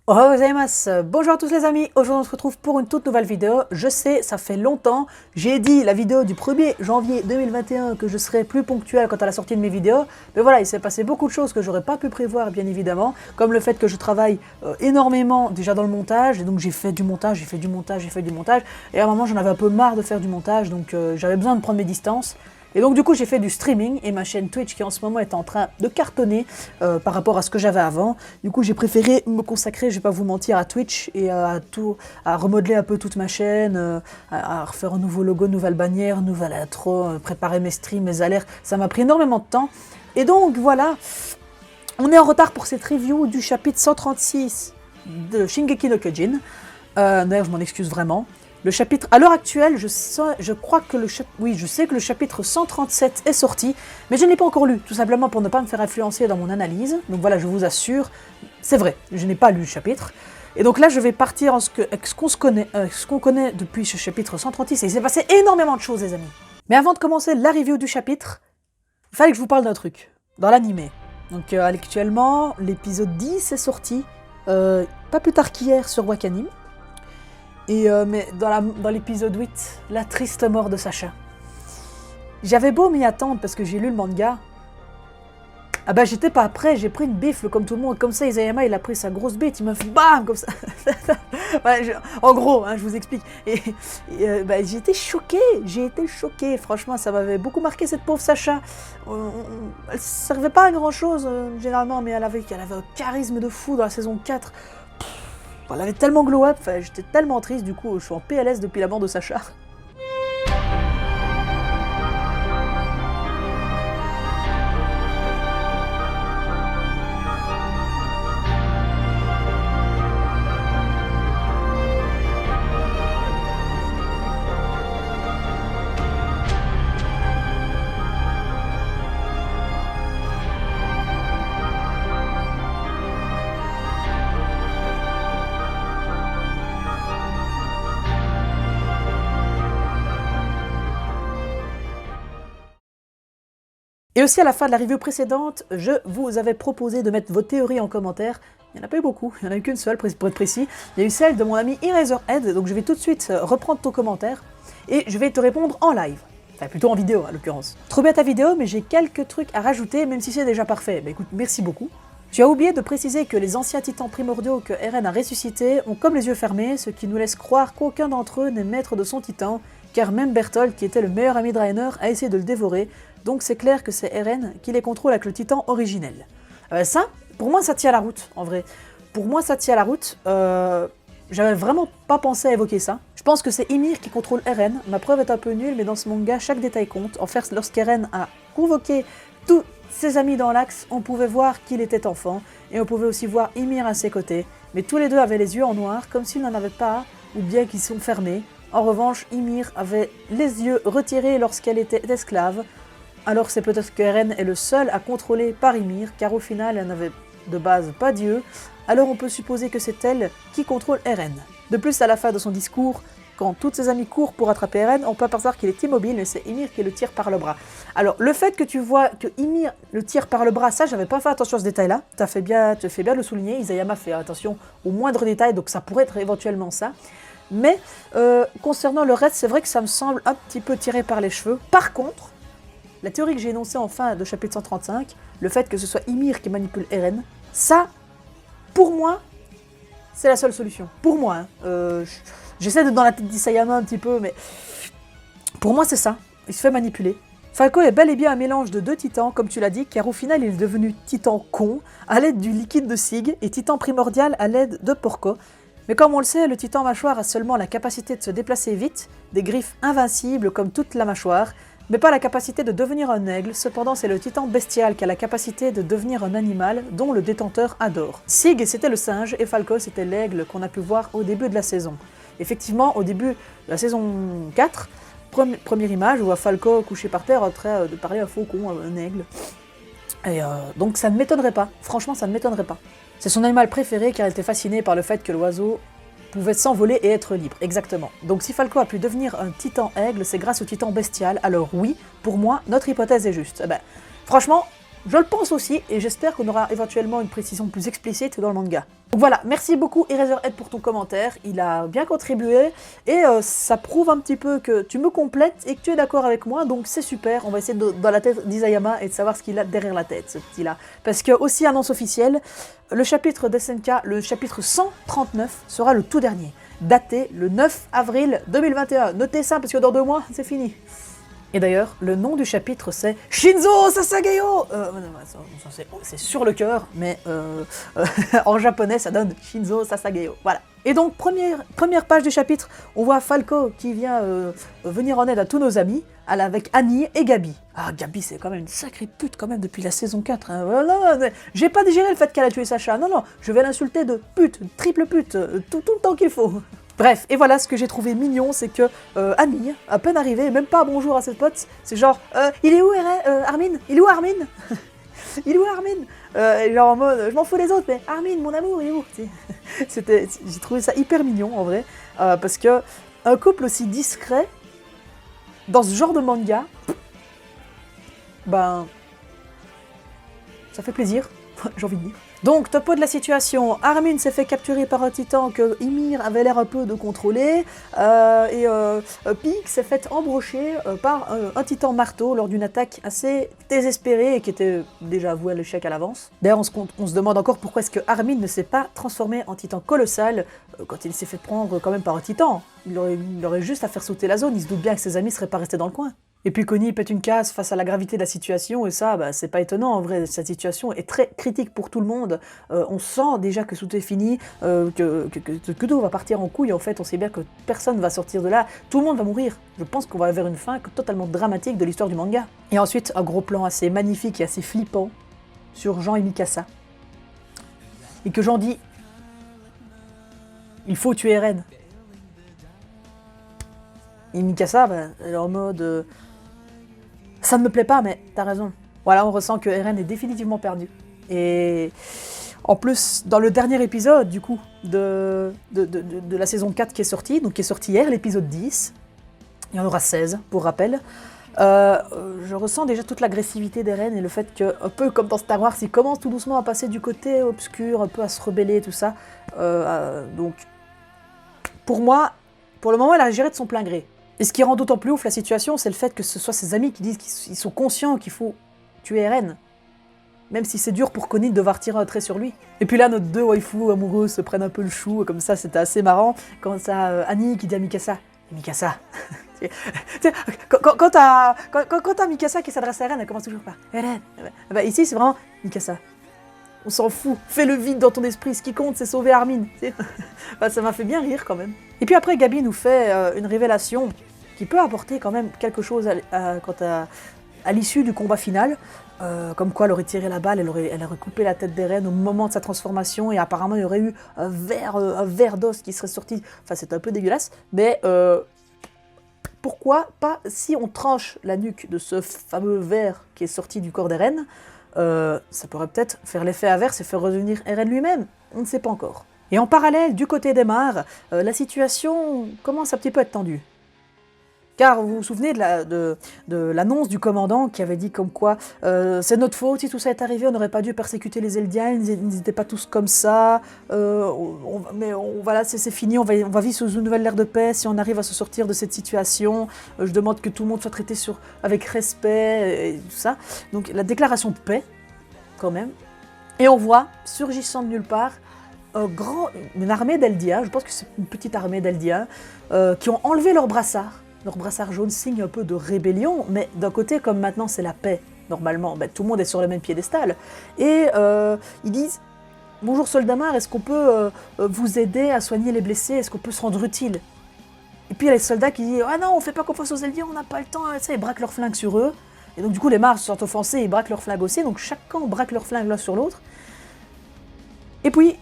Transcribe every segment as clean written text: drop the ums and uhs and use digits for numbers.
Ohayou gozaimasu. Bonjour à tous les amis, aujourd'hui on se retrouve pour une toute nouvelle vidéo. Je sais, ça fait longtemps, j'ai dit la vidéo du 1er janvier 2021 que je serais plus ponctuel quant à la sortie de mes vidéos. Mais voilà, il s'est passé beaucoup de choses que j'aurais pas pu prévoir bien évidemment, comme le fait que je travaille énormément déjà dans le montage, et donc j'ai fait du montage, et à un moment j'en avais un peu marre de faire du montage, donc j'avais besoin de prendre mes distances. Et donc du coup j'ai fait du streaming et ma chaîne Twitch qui en ce moment est en train de cartonner par rapport à ce que j'avais avant. Du coup j'ai préféré me consacrer, je vais pas vous mentir, à Twitch et à remodeler un peu toute ma chaîne, à refaire un nouveau logo, une nouvelle bannière, une nouvelle intro, préparer mes streams, mes alertes. Ça m'a pris énormément de temps. Et donc voilà, on est en retard pour cette review du chapitre 136 de Shingeki no Kyojin. D'ailleurs je m'en excuse vraiment. Le chapitre, à l'heure actuelle, je sais que le chapitre 137 est sorti, mais je ne l'ai pas encore lu, tout simplement pour ne pas me faire influencer dans mon analyse. Donc voilà, je vous assure, c'est vrai, je n'ai pas lu le chapitre. Et donc là, je vais partir avec ce qu'on connaît depuis ce chapitre 136, et il s'est passé énormément de choses, les amis. Mais avant de commencer la review du chapitre, il fallait que je vous parle d'un truc, dans l'animé. Donc actuellement, l'épisode 10 est sorti, pas plus tard qu'hier sur Wakanim. Et mais dans l'épisode 8, la triste mort de Sacha. J'avais beau m'y attendre parce que j'ai lu le manga. Ah bah j'étais pas prêt, j'ai pris une bifle comme tout le monde. Comme ça, Isayama il a pris sa grosse bite, il m'a fait BAM comme ça. Ouais, en gros, hein, je vous explique. Et bah, j'ai été choqué. Franchement, ça m'avait beaucoup marqué cette pauvre Sacha. Elle servait pas à grand chose généralement, mais elle avait un charisme de fou dans la saison 4. Elle avait tellement glow up, j'étais tellement triste, du coup je suis en PLS depuis la mort de Sacha. Et aussi à la fin de la review précédente, je vous avais proposé de mettre vos théories en commentaire. Il n'y en a pas eu beaucoup, il n'y en a eu qu'une seule pour être précis. Il y a eu celle de mon ami Eraserhead, donc je vais tout de suite reprendre ton commentaire et je vais te répondre en live. Enfin plutôt en vidéo à l'occurrence. Trop bien ta vidéo, mais j'ai quelques trucs à rajouter même si c'est déjà parfait. Bah écoute, merci beaucoup. Tu as oublié de préciser que les anciens titans primordiaux que Eren a ressuscités ont comme les yeux fermés, ce qui nous laisse croire qu'aucun d'entre eux n'est maître de son titan, car même Bertholdt, qui était le meilleur ami de Reiner, a essayé de le dévorer, donc c'est clair que c'est Eren qui les contrôle avec le titan originel. Ça, pour moi ça tient la route, en vrai. Pour moi ça tient la route, j'avais vraiment pas pensé à évoquer ça. Je pense que c'est Ymir qui contrôle Eren, ma preuve est un peu nulle, mais dans ce manga, chaque détail compte. En fait, lorsqu'Eren a convoqué tous ses amis dans l'axe, on pouvait voir qu'il était enfant, et on pouvait aussi voir Ymir à ses côtés, mais tous les deux avaient les yeux en noir, comme s'ils n'en avaient pas, ou bien qu'ils sont fermés. En revanche, Ymir avait les yeux retirés lorsqu'elle était esclave, alors c'est peut-être que Eren est le seul à contrôler par Ymir, car au final elle n'avait de base pas Dieu, alors on peut supposer que c'est elle qui contrôle Eren. De plus, à la fin de son discours, quand toutes ses amies courent pour attraper Eren, on peut apercevoir qu'il est immobile, mais c'est Ymir qui le tire par le bras. Alors le fait que tu vois que Ymir le tire par le bras, ça j'avais pas fait attention à ce détail-là, tu fais bien de le souligner, Isayama fait attention aux moindres détails, donc ça pourrait être éventuellement ça. Mais concernant le reste, c'est vrai que ça me semble un petit peu tiré par les cheveux. Par contre, la théorie que j'ai énoncée en fin de chapitre 135, le fait que ce soit Ymir qui manipule Eren, ça, pour moi, c'est la seule solution. Pour moi, hein. J'essaie d'être dans la tête d'Isayama un petit peu, mais pour moi c'est ça, il se fait manipuler. Falco est bel et bien un mélange de deux titans, comme tu l'as dit, car au final il est devenu titan con à l'aide du liquide de Sig et titan primordial à l'aide de Porco. Mais comme on le sait, le titan mâchoire a seulement la capacité de se déplacer vite, des griffes invincibles comme toute la mâchoire, mais pas la capacité de devenir un aigle. Cependant, c'est le titan bestial qui a la capacité de devenir un animal dont le détenteur adore. Sig, c'était le singe, et Falco, c'était l'aigle qu'on a pu voir au début de la saison. Effectivement, au début de la saison 4, première image, on voit Falco couché par terre en train de parler à un faucon, un aigle. Et donc ça ne m'étonnerait pas, franchement ça ne m'étonnerait pas. C'est son animal préféré car elle était fascinée par le fait que l'oiseau pouvait s'envoler et être libre, exactement. Donc si Falco a pu devenir un titan aigle, c'est grâce au titan bestial, alors oui, pour moi, notre hypothèse est juste. Franchement, Je le pense aussi, et j'espère qu'on aura éventuellement une précision plus explicite dans le manga. Donc voilà, merci beaucoup Eraserhead pour ton commentaire, il a bien contribué, et ça prouve un petit peu que tu me complètes et que tu es d'accord avec moi, donc c'est super, on va essayer dans la tête d'Isayama et de savoir ce qu'il a derrière la tête, ce petit-là. Parce que, aussi annonce officielle, le chapitre d'SNK, le chapitre 139, sera le tout dernier, daté le 9 avril 2021. Notez ça, parce que dans 2 mois, c'est fini. Et d'ailleurs, le nom du chapitre c'est Shinzo Sasageyo. C'est sur le cœur, mais en japonais ça donne Shinzo Sasageyo. Voilà. Et donc, première page du chapitre, on voit Falco qui vient venir en aide à tous nos amis, avec Annie et Gabi. Ah, Gabi, c'est quand même une sacrée pute quand même depuis la saison 4. Hein. Non, j'ai pas digéré le fait qu'elle a tué Sacha. Non, je vais l'insulter de pute, triple pute, tout le temps qu'il faut. Bref, et voilà, ce que j'ai trouvé mignon, c'est que Annie, à peine arrivée, même pas bonjour à ses potes, c'est genre il est où Armin? Il est où Armin? Il est où Armin? Genre en mode, je m'en fous des autres, mais Armin, mon amour, il est où? J'ai trouvé ça hyper mignon en vrai, parce que un couple aussi discret, dans ce genre de manga, ben, ça fait plaisir, j'ai envie de dire. Donc, topo de la situation, Armin s'est fait capturer par un titan que Ymir avait l'air un peu de contrôler, et Pieck s'est fait embrocher par un titan marteau lors d'une attaque assez désespérée et qui était déjà avouée à l'échec à l'avance. D'ailleurs, on se demande encore pourquoi est-ce que Armin ne s'est pas transformé en titan colossal quand il s'est fait prendre quand même par un titan. Il aurait juste à faire sauter la zone, il se doute bien que ses amis seraient pas restés dans le coin. Et puis Connie pète une case face à la gravité de la situation, et ça, bah, c'est pas étonnant, en vrai, cette situation est très critique pour tout le monde. On sent déjà que tout est fini, que tout va partir en couille, en fait, on sait bien que personne va sortir de là, tout le monde va mourir. Je pense qu'on va vers une fin totalement dramatique de l'histoire du manga. Et ensuite, un gros plan assez magnifique et assez flippant sur Jean et Mikasa. Et que Jean dit « Il faut tuer Eren ». Et Mikasa, bah, elle est en mode ça ne me plaît pas, mais t'as raison. Voilà, on ressent que Eren est définitivement perdu. Et en plus, dans le dernier épisode, du coup, de la saison 4 qui est sorti, donc qui est sorti hier, l'épisode 10, il y en aura 16, pour rappel, je ressens déjà toute l'agressivité d'Eren et le fait que, un peu comme dans Star Wars, il commence tout doucement à passer du côté obscur, un peu à se rebeller, tout ça. Donc, pour moi, pour le moment, elle a géré de son plein gré. Et ce qui rend d'autant plus ouf la situation, c'est le fait que ce soit ses amis qui disent qu'ils sont conscients qu'il faut tuer Eren. Même si c'est dur pour Connie de devoir tirer un trait sur lui. Et puis là, nos deux waifus amoureux se prennent un peu le chou, comme ça, c'était assez marrant. Quand t'as Annie qui dit à Mikasa, Mikasa. Quand t'as Mikasa qui s'adresse à Eren, elle commence toujours par Eren. Bah, ici, c'est vraiment Mikasa. On s'en fout, fais le vide dans ton esprit, ce qui compte c'est sauver Armin. Bah, ça m'a fait bien rire quand même. Et puis après Gabi nous fait une révélation qui peut apporter quand même quelque chose à l'issue du combat final. Comme quoi elle aurait tiré la balle, elle aurait coupé la tête d'Eren au moment de sa transformation et apparemment il y aurait eu un verre d'os qui serait sorti. Enfin c'est un peu dégueulasse, mais pourquoi pas si on tranche la nuque de ce fameux verre qui est sorti du corps d'Eren, ça pourrait peut-être faire l'effet inverse et faire revenir Eren lui-même, on ne sait pas encore. Et en parallèle, du côté des mares, la situation commence un petit peu à être tendue. Car vous vous souvenez de l'annonce du commandant qui avait dit comme quoi c'est notre faute, si tout ça est arrivé, on n'aurait pas dû persécuter les Eldiens, ils n'étaient pas tous comme ça, voilà, c'est fini, on va vivre sous une nouvelle ère de paix si on arrive à se sortir de cette situation, je demande que tout le monde soit traité avec respect et tout ça. Donc la déclaration de paix, quand même, et on voit, surgissant de nulle part, une armée d'Eldiens, je pense que c'est une petite armée d'Eldiens, qui ont enlevé leurs brassards. Leur brassard jaune signe un peu de rébellion, mais d'un côté, comme maintenant c'est la paix, normalement, tout le monde est sur le même piédestal. Et ils disent « Bonjour Soldamar, est-ce qu'on peut vous aider à soigner les blessés? Est-ce qu'on peut se rendre utile ?» Et puis il y a les soldats qui disent « Ah non, on fait pas confiance aux Eldiens, on n'a pas le temps. » Ça, ils braquent leurs flingues sur eux. Et donc du coup, les mares se sentent offensés, ils braquent leurs flingues aussi. Donc chaque camp braque leurs flingues l'un sur l'autre. Et puis,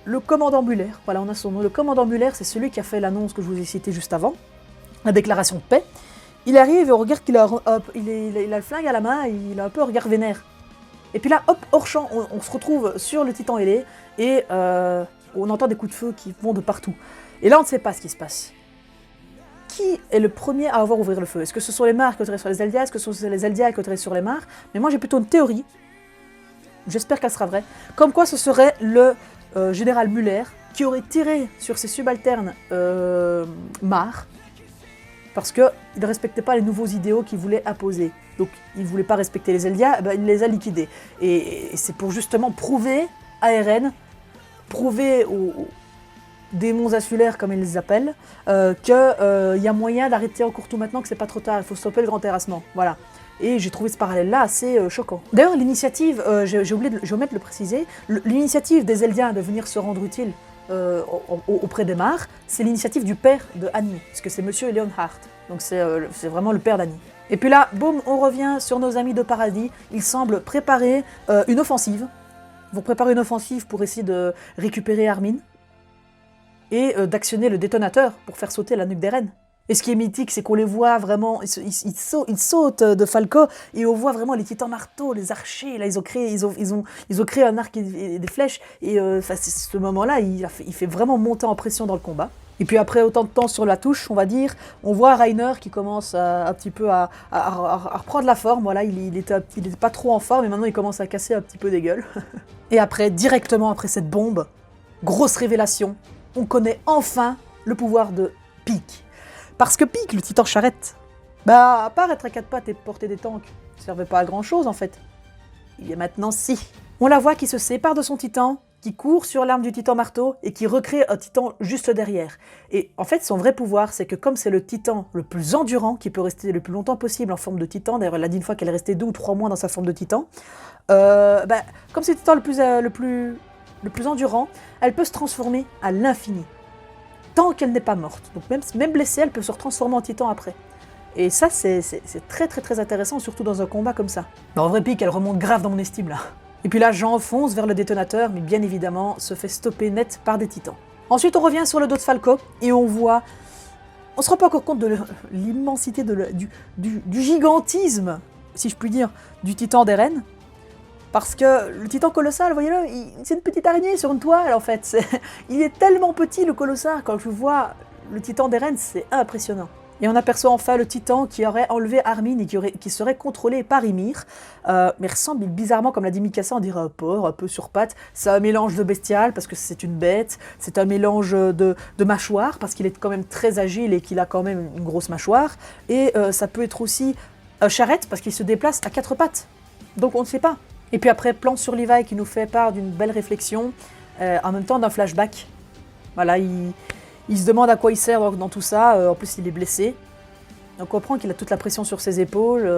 le commandant Muller, voilà, on a son nom. Le commandant Muller, c'est celui qui a fait l'annonce que je vous ai citée juste avant. La déclaration de paix, il arrive et on regarde qu'il a le flingue à la main et il a un peu un regard vénère. Et puis là, hop, hors champ, on se retrouve sur le titan ailé et on entend des coups de feu qui vont de partout. Et là, on ne sait pas ce qui se passe. qui est le premier à avoir ouvert le feu? Est-ce que ce sont les Mars qui ont tiré sur les Eldias? Est-ce que ce sont les Eldias qui ont tiré sur les Mars? Mais moi j'ai plutôt une théorie, j'espère qu'elle sera vraie, comme quoi ce serait le général Muller qui aurait tiré sur ses subalternes Mars, parce qu'il ne respectait pas les nouveaux idéaux qu'il voulait imposer. Donc il ne voulait pas respecter les Eldias, il les a liquidés. Et c'est pour justement prouver à Eren, prouver aux démons insulaires comme ils les appellent, qu'il y a moyen d'arrêter encore tout maintenant, que c'est pas trop tard, il faut stopper le grand terrassement. Voilà. Et j'ai trouvé ce parallèle-là assez choquant. D'ailleurs, l'initiative, j'ai oublié de le préciser, l'initiative des Eldiens de venir se rendre utile auprès des Mars, c'est l'initiative du père de Annie, parce que c'est Monsieur Leonhardt. Donc c'est vraiment le père d'Annie. Et puis là, boum, on revient sur nos amis de Paradis. Ils semblent préparer une offensive. Ils vont préparer une offensive pour essayer de récupérer Armin et d'actionner le détonateur pour faire sauter la nuque d'Eren. Et ce qui est mythique, c'est qu'on les voit vraiment, ils sautent de Falco et on voit vraiment les titans marteaux, les archers. Là, ils ont créé un arc et des flèches. Et ce moment-là, il fait vraiment monter en pression dans le combat. Et puis après autant de temps sur la touche, on va dire, on voit Reiner qui commence un petit peu à reprendre la forme. Voilà, il était pas trop en forme et maintenant il commence à casser un petit peu des gueules. Et après, directement après cette bombe, grosse révélation, on connaît enfin le pouvoir de Pieck. Parce que Pieck, le titan charrette, à part être à quatre pattes et porter des tanks, ne servait pas à grand chose en fait. Il est maintenant si. On la voit qui se sépare de son titan, qui court sur l'arme du titan marteau et qui recrée un titan juste derrière. Et en fait, son vrai pouvoir, c'est que comme c'est le titan le plus endurant, qui peut rester le plus longtemps possible en forme de titan, d'ailleurs elle a dit une fois qu'elle est restée 2 ou 3 mois dans sa forme de titan, comme c'est le titan le plus endurant, elle peut se transformer à l'infini. Tant qu'elle n'est pas morte. Donc même blessée, elle peut se transformer en titan après. Et ça, c'est très très très intéressant, surtout dans un combat comme ça. Mais en vrai, Pieck, elle remonte grave dans mon estime là. Et puis là, Jean fonce vers le détonateur, mais bien évidemment, se fait stopper net par des titans. Ensuite, on revient sur le dos de Falco, et on voit... On se rend pas encore compte de l'immensité, du gigantisme, si je puis dire, du titan d'Eren. Parce que le titan colossal, voyez-le, c'est une petite araignée sur une toile en fait. Il est tellement petit le colossal, quand je vois le titan d'Eren, c'est impressionnant. Et on aperçoit enfin le titan qui aurait enlevé Armin et qui serait contrôlé par Ymir. Mais ressemble bizarrement, comme l'a dit Mikasa, on dirait un porc, un peu sur pattes. C'est un mélange de bestial parce que c'est une bête. C'est un mélange de mâchoire parce qu'il est quand même très agile et qu'il a quand même une grosse mâchoire. Et ça peut être aussi un charrette parce qu'il se déplace à 4 pattes. Donc on ne sait pas. Et puis après, plan sur Levi qui nous fait part d'une belle réflexion, en même temps d'un flashback. Voilà, il se demande à quoi il sert dans tout ça, en plus il est blessé. On comprend qu'il a toute la pression sur ses épaules.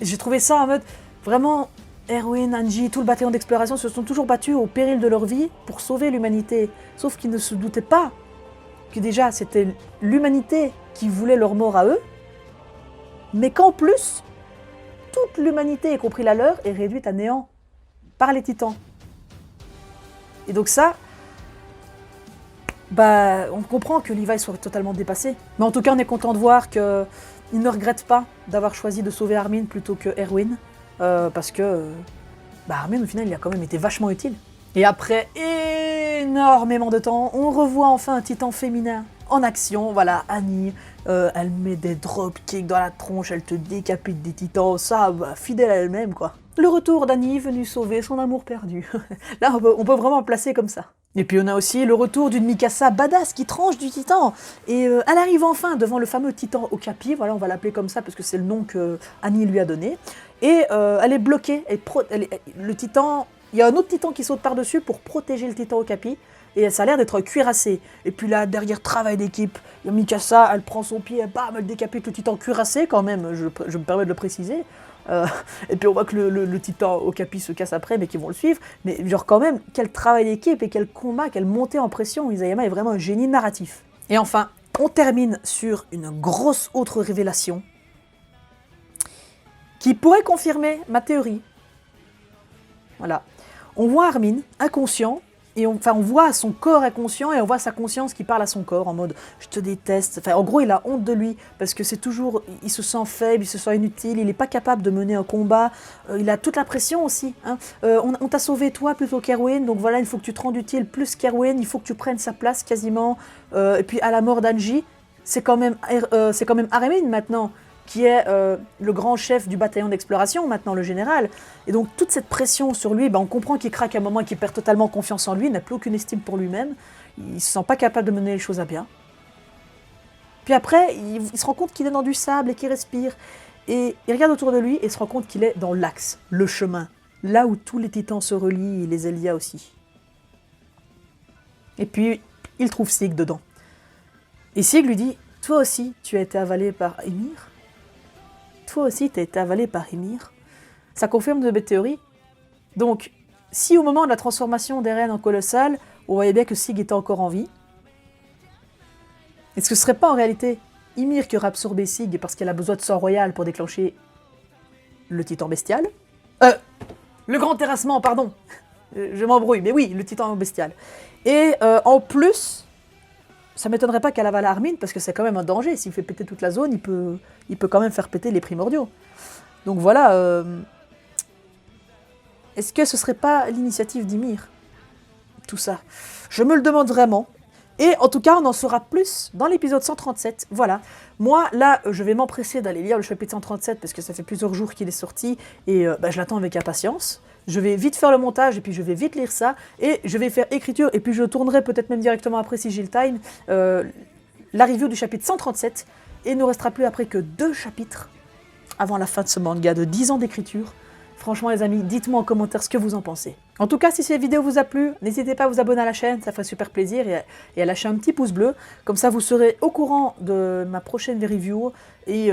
J'ai trouvé ça en mode, vraiment, Erwin, Angie, tout le bataillon d'exploration se sont toujours battus au péril de leur vie pour sauver l'humanité. Sauf qu'ils ne se doutaient pas que déjà c'était l'humanité qui voulait leur mort à eux, mais qu'en plus... toute l'humanité, y compris la leur, est réduite à néant par les titans. Et donc ça, on comprend que Levi soit totalement dépassé. Mais en tout cas, on est content de voir qu'il ne regrette pas d'avoir choisi de sauver Armin plutôt que Erwin, parce que Armin, au final, il a quand même été vachement utile. Et après énormément de temps, on revoit enfin un titan féminin en action. Voilà, Annie, elle met des dropkicks dans la tronche, elle te décapite des titans, ça, fidèle à elle-même, quoi. Le retour d'Annie venue sauver son amour perdu. Là, on peut vraiment le placer comme ça. Et puis on a aussi le retour d'une Mikasa badass qui tranche du titan. Et elle arrive enfin devant le fameux titan Okapi, voilà, on va l'appeler comme ça parce que c'est le nom que Annie lui a donné. Et elle est bloquée, le titan... Il y a un autre titan qui saute par-dessus pour protéger le titan Okapi. Et ça a l'air d'être cuirassé. Et puis là, derrière, travail d'équipe. Il y a Mikasa, elle prend son pied, elle décapite le titan cuirassé quand même, je me permets de le préciser. Et puis on voit que le titan Okapi se casse après, mais qu'ils vont le suivre. Mais genre quand même, quel travail d'équipe et quel combat, quelle montée en pression. Isayama est vraiment un génie narratif. Et enfin, on termine sur une grosse autre révélation qui pourrait confirmer ma théorie. Voilà. On voit Armin, inconscient, et on voit son corps inconscient et on voit sa conscience qui parle à son corps en mode « je te déteste ». Enfin, en gros, il a honte de lui parce que c'est toujours... Il se sent faible, il se sent inutile, il n'est pas capable de mener un combat. Il a toute la pression aussi. Hein. On t'a sauvé toi plutôt qu'Erwin, donc voilà, il faut que tu te rendes utile plus qu'Erwin, il faut que tu prennes sa place quasiment. Et puis à la mort d'Angie, c'est quand même Armin maintenant qui est le grand chef du bataillon d'exploration, maintenant le général. Et donc toute cette pression sur lui, on comprend qu'il craque à un moment, qu'il perd totalement confiance en lui, il n'a plus aucune estime pour lui-même, il se sent pas capable de mener les choses à bien. Puis après, il se rend compte qu'il est dans du sable et qu'il respire. Et il regarde autour de lui et se rend compte qu'il est dans l'axe, le chemin, là où tous les titans se relient et les Elia aussi. Et puis, il trouve Sig dedans. Et Sig lui dit, « Toi aussi, tu as été avalé par Ymir ? Toi aussi, tu as été avalé par Ymir ?» Ça confirme de mes théories. Donc, si au moment de la transformation d'Eren en colossal, on voyait bien que Sig était encore en vie, est-ce que ce serait pas en réalité Ymir qui aurait absorbé Sig parce qu'elle a besoin de sang royal pour déclencher le titan bestial? Le grand terrassement, pardon. Je m'embrouille, mais oui, le titan bestial. Et en plus, ça m'étonnerait pas qu'elle avale Armin, parce que c'est quand même un danger. S'il fait péter toute la zone, il peut quand même faire péter les primordiaux. Donc voilà. Est-ce que ce serait pas l'initiative d'Ymir? Tout ça. Je me le demande vraiment. Et en tout cas, on en saura plus dans l'épisode 137. Voilà. Moi, là, je vais m'empresser d'aller lire le chapitre 137 parce que ça fait plusieurs jours qu'il est sorti et je l'attends avec impatience. Je vais vite faire le montage et puis je vais vite lire ça. Et je vais faire écriture et puis je tournerai peut-être même directement après si j'ai le time la review du chapitre 137. Et il ne nous restera plus après que 2 chapitres avant la fin de ce manga de 10 ans d'écriture. Franchement les amis, dites-moi en commentaire ce que vous en pensez. En tout cas, si cette vidéo vous a plu, n'hésitez pas à vous abonner à la chaîne, ça ferait super plaisir, et à lâcher un petit pouce bleu. Comme ça, vous serez au courant de ma prochaine review, et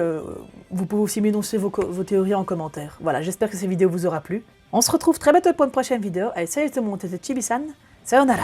vous pouvez aussi m'énoncer vos théories en commentaire. Voilà, j'espère que cette vidéo vous aura plu. On se retrouve très bientôt pour une prochaine vidéo. Allez, salut tout le monde, c'était Chibi-san. Sayonara.